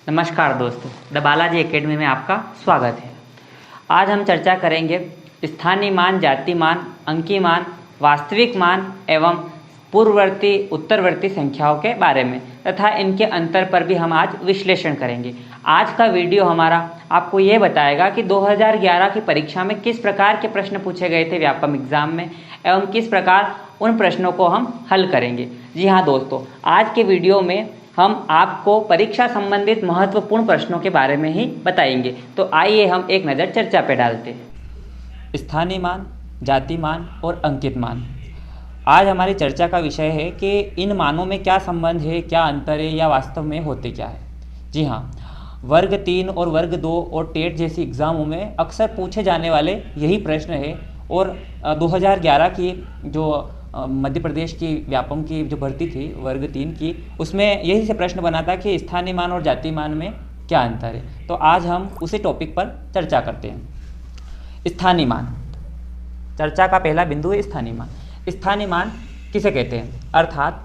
नमस्कार दोस्तों, the Balaji academy में आपका स्वागत है। आज हम चर्चा करेंगे स्थानीय मान, जाति मान, अंकीय मान, वास्तविक मान एवं पूर्ववर्ती उत्तरवर्ती संख्याओं के बारे में तथा इनके अंतर पर भी हम आज विश्लेषण करेंगे। आज का वीडियो हमारा आपको ये बताएगा कि 2011 की परीक्षा में किस प्रकार के प्रश्न पूछे गए थे व्यापम एग्जाम में एवं किस प्रकार उन प्रश्नों को हम हल करेंगे। जी हाँ दोस्तों, आज के वीडियो में हम आपको परीक्षा संबंधित महत्वपूर्ण प्रश्नों के बारे में ही बताएंगे। तो आइए हम एक नज़र चर्चा पे डालते हैं। स्थानीय मान, जाति मान और अंकित मान। आज हमारी चर्चा का विषय है कि इन मानों में क्या संबंध है, क्या अंतर है या वास्तव में होते क्या है। जी हाँ, वर्ग 3 और वर्ग 2 और टेट जैसी एग्ज़ामों में अक्सर पूछे जाने वाले यही प्रश्न है। और 2011 की जो मध्य प्रदेश की व्यापम की जो भर्ती थी वर्ग 3 की, उसमें यही से प्रश्न बना था कि स्थानीय मान और जाति मान में क्या अंतर है। तो आज हम उसी टॉपिक पर चर्चा करते हैं। स्थानीय मान, चर्चा का पहला बिंदु है स्थानीय मान। स्थानीय मान किसे कहते हैं? अर्थात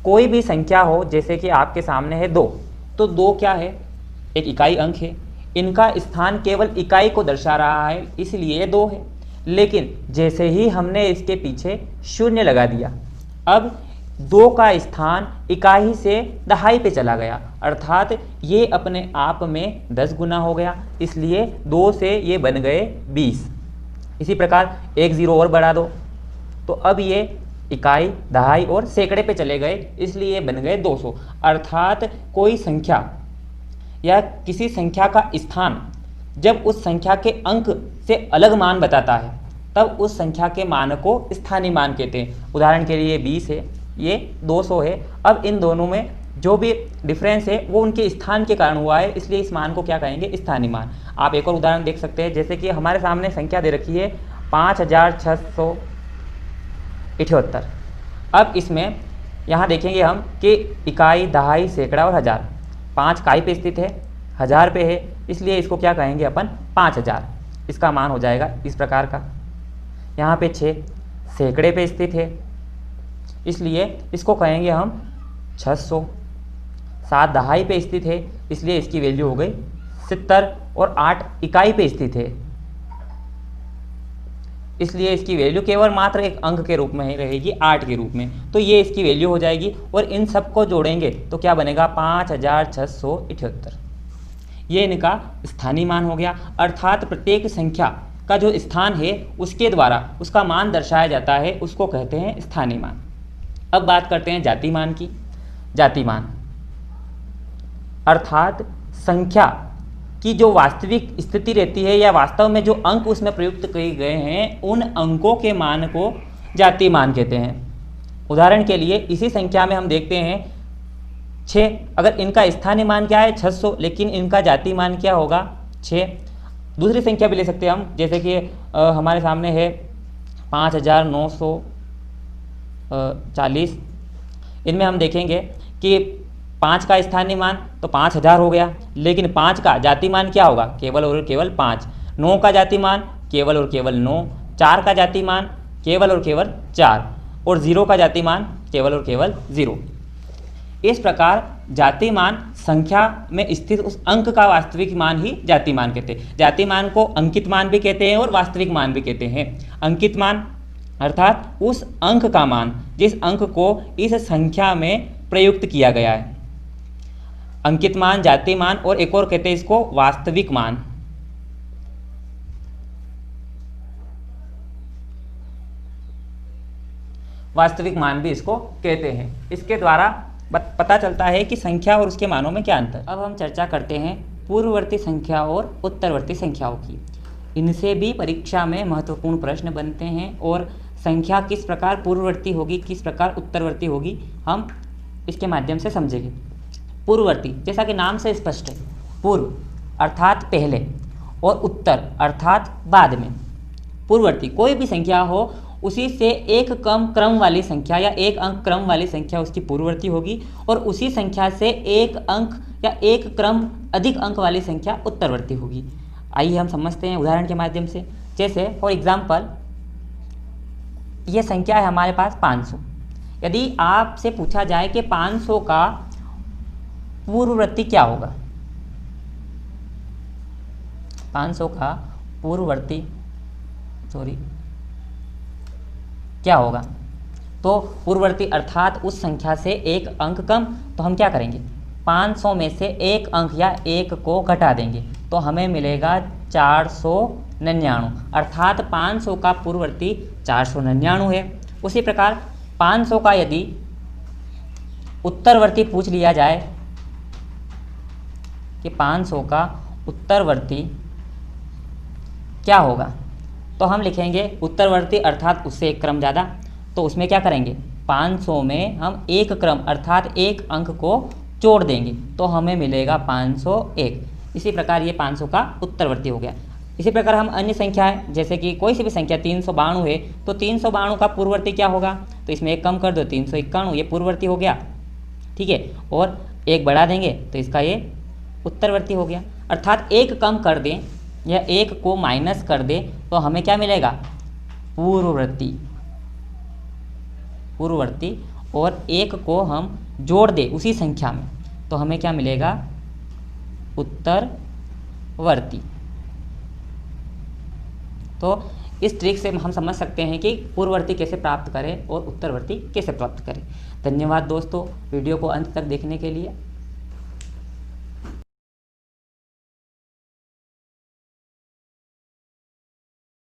कोई भी संख्या हो, जैसे कि आपके सामने है 2, तो 2 क्या है? एक इकाई अंक है। इनका स्थान केवल इकाई को दर्शा रहा है, इसलिए 2 है। लेकिन जैसे ही हमने इसके पीछे शून्य लगा दिया, अब 2 का स्थान इकाई से दहाई पे चला गया, अर्थात ये अपने आप में 10 गुना हो गया, इसलिए 2 से ये बन गए 20। इसी प्रकार एक 0 और बढ़ा दो, तो अब ये इकाई, दहाई और सैकड़े पे चले गए, इसलिए बन गए 200। अर्थात कोई संख्या या किसी संख्या का स्थान जब उस संख्या के अंक से अलग मान बताता है, तब उस संख्या के मान को स्थानीय मान कहते हैं। उदाहरण के लिए 20 है, ये 200 है। अब इन दोनों में जो भी डिफरेंस है वो उनके स्थान के कारण हुआ है, इसलिए इस मान को क्या कहेंगे? स्थानीय मान। आप एक और उदाहरण देख सकते हैं, जैसे कि हमारे सामने संख्या दे रखी है 5678। अब इसमें यहाँ देखेंगे हम कि इकाई, दहाई, सैकड़ा और हज़ार, 5 इकाई पे स्थित है, 1000 पे है, इसलिए इसको क्या कहेंगे अपन? 5000। इसका मान हो जाएगा इस प्रकार का। यहाँ पे 6 सैकड़े पे स्थित है, इसलिए इसको कहेंगे हम 600। 7 दहाई पे स्थित है, इसलिए इसकी वैल्यू हो गई 70। और 8 इकाई पे स्थित है, इसलिए इसकी वैल्यू केवल मात्र एक अंक के रूप में ही रहेगी, 8 के रूप में। तो ये इसकी वैल्यू हो जाएगी और इन सबको जोड़ेंगे तो क्या बनेगा? 5678। ये इनका स्थानीय मान हो गया। अर्थात प्रत्येक संख्या का जो स्थान है उसके द्वारा उसका मान दर्शाया जाता है, उसको कहते हैं स्थानीय मान। अब बात करते हैं जाति मान की। जाति मान अर्थात संख्या की जो वास्तविक स्थिति रहती है या वास्तव में जो अंक उसमें प्रयुक्त किए गए हैं, उन अंकों के मान को जाति मान कहते हैं। उदाहरण के लिए इसी संख्या में हम देखते हैं 6, अगर इनका स्थानीय मान क्या है? 600, लेकिन इनका जाति मान क्या होगा? 6। दूसरी संख्या भी ले सकते हैं हम, जैसे कि हमारे सामने है 5940। इनमें हम देखेंगे कि 5 का स्थानीय मान तो 5000 हो गया, लेकिन 5 का जाति मान क्या होगा? केवल और केवल 5। 9 का जाति मान केवल और केवल 9। 4 का जाति मान केवल और केवल 4। और 0 का जाति मान केवल और केवल 0। इस प्रकार जाति मान संख्या में स्थित उस अंक का वास्तविक मान ही जाति मान कहते हैं। जाति मान को अंकित मान भी कहते हैं और वास्तविक मान भी कहते हैं। अंकित मान अर्थात उस अंक का मान जिस अंक को इस संख्या में प्रयुक्त किया गया है। अंकित मान, जाति मान और एक और कहते हैं इसको वास्तविक मान। वास्तविक मान भी इसको कहते हैं। इसके द्वारा पता चलता है कि संख्या और उसके मानों में क्या अंतर। अब हम चर्चा करते हैं पूर्ववर्ती संख्या और उत्तरवर्ती संख्याओं की। इनसे भी परीक्षा में महत्वपूर्ण प्रश्न बनते हैं और संख्या किस प्रकार पूर्ववर्ती होगी, किस प्रकार उत्तरवर्ती होगी, हम इसके माध्यम से समझेंगे। पूर्ववर्ती, जैसा कि नाम से स्पष्ट है, पूर्व अर्थात पहले और उत्तर अर्थात बाद में। पूर्ववर्ती कोई भी संख्या हो, उसी से एक कम क्रम वाली संख्या या एक अंक क्रम वाली संख्या उसकी पूर्ववर्ती होगी, और उसी संख्या से एक अंक या एक क्रम अधिक अंक वाली संख्या उत्तरवर्ती होगी। आइए हम समझते हैं उदाहरण के माध्यम से। जैसे फॉर एग्जाम्पल ये संख्या है हमारे पास 500। यदि आपसे पूछा जाए कि 500 का पूर्ववर्ती क्या होगा, 500 का पूर्ववर्ती क्या होगा। तो पूर्ववर्ती अर्थात उस संख्या से एक अंक कम, तो हम क्या करेंगे 500 में से एक अंक या एक को घटा देंगे, तो हमें मिलेगा 499, अर्थात 500 का पूर्ववर्ती 499 है। उसी प्रकार 500 का यदि उत्तरवर्ती पूछ लिया जाए कि 500 का उत्तरवर्ती क्या होगा, तो हम लिखेंगे उत्तरवर्ती अर्थात उससे एक क्रम ज़्यादा, तो उसमें क्या करेंगे 500 में हम एक क्रम अर्थात एक अंक को जोड़ देंगे, तो हमें मिलेगा 501। इसी प्रकार ये 500 का उत्तरवर्ती हो गया। इसी प्रकार हम अन्य संख्या है, जैसे कि कोई सी भी संख्या 392 है, तो 392 का पूर्ववर्ती क्या होगा, तो इसमें एक कम कर दो 391, ये पूर्ववर्ती हो गया, ठीक है, और एक बढ़ा देंगे तो इसका ये उत्तरवर्ती हो गया। अर्थात एक कम कर दें या एक को माइनस कर दें तो हमें क्या मिलेगा पूर्ववर्ती, और एक को हम जोड़ दें उसी संख्या में तो हमें क्या मिलेगा उत्तरवर्ती। तो इस ट्रिक से हम समझ सकते हैं कि पूर्ववर्ती कैसे प्राप्त करें और उत्तरवर्ती कैसे प्राप्त करें। धन्यवाद दोस्तों वीडियो को अंत तक देखने के लिए।